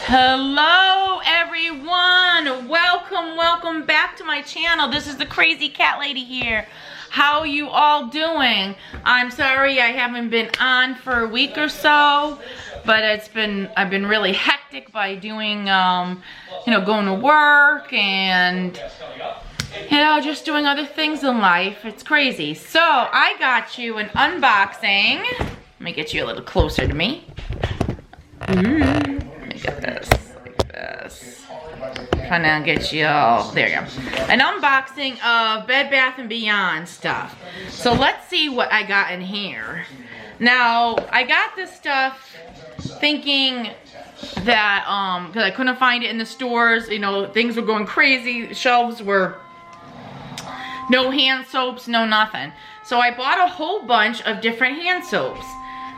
Hello everyone, welcome back to my channel. This is the Crazy Cat Lady here. How you all doing? I'm sorry I haven't been on for a week or so, but I've been really hectic by doing going to work and just doing other things in life. It's crazy. So I got you an unboxing. Let me get you a little closer to me. Let me get this like this. Trying to get you all, there you go. An unboxing of Bed Bath & Beyond stuff. So let's see what I got in here. Now, I got this stuff thinking that, because I couldn't find it in the stores, things were going crazy. Shelves were no hand soaps, no nothing. So I bought a whole bunch of different hand soaps.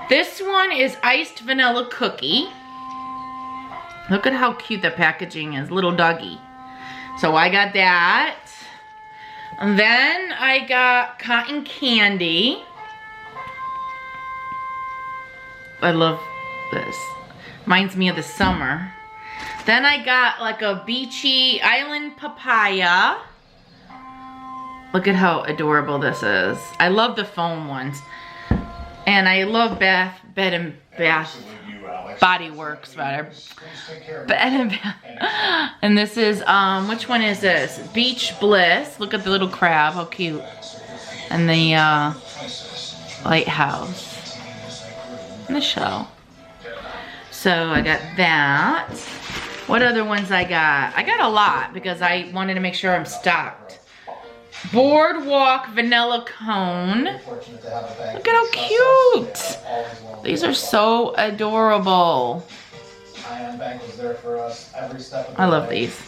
This one is Iced Vanilla Cookie. Look at how cute the packaging is, little doggy. So I got that. And then I got Cotton Candy. I love this. Reminds me of the summer. Then I got like a Beachy Island Papaya. Look at how adorable this is. I love the foam ones. And I love Bed & Bath Body Works better. Bed & Bath. And this is, which one is this? Beach Bliss. Look at the little crab, how cute. And the lighthouse. And the shell. So I got that. What other ones I got? I got a lot because I wanted to make sure I'm stocked. Boardwalk Vanilla Cone. Look at how cute. These are so adorable. I love these.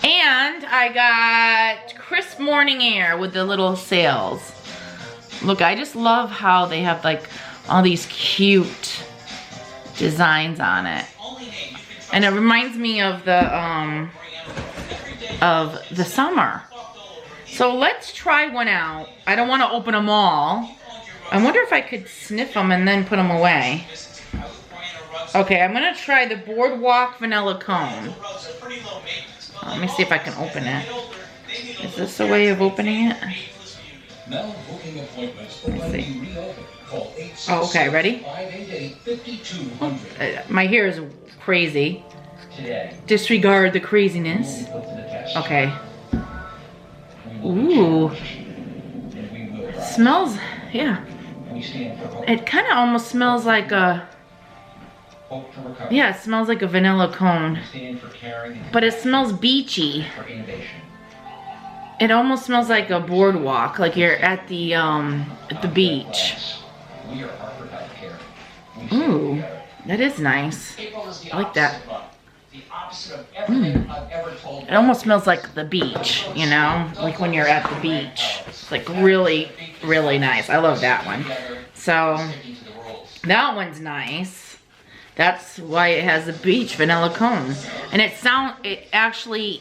And I got Crisp Morning Air with the little sails. Look, I just love how they have like all these cute designs on it. And it reminds me of the summer. So let's try one out. I don't want to open them all. I wonder if I could sniff them and then put them away. Okay, I'm going to try the Boardwalk Vanilla Cone. Let me see if I can open it. Is this a way of opening it? Let me see. Oh, okay, ready? My hair is crazy. Disregard the craziness. Okay. Ooh. Smells, yeah. It kind of almost smells like a, yeah, it smells like a vanilla cone. But it smells beachy. It almost smells like a boardwalk, like you're at the beach. Ooh, that is nice. I like that. It almost smells like the beach, like when you're at the beach. It's like really, really nice. I love that one. So that one's nice. That's why it has a beach vanilla cone. And it actually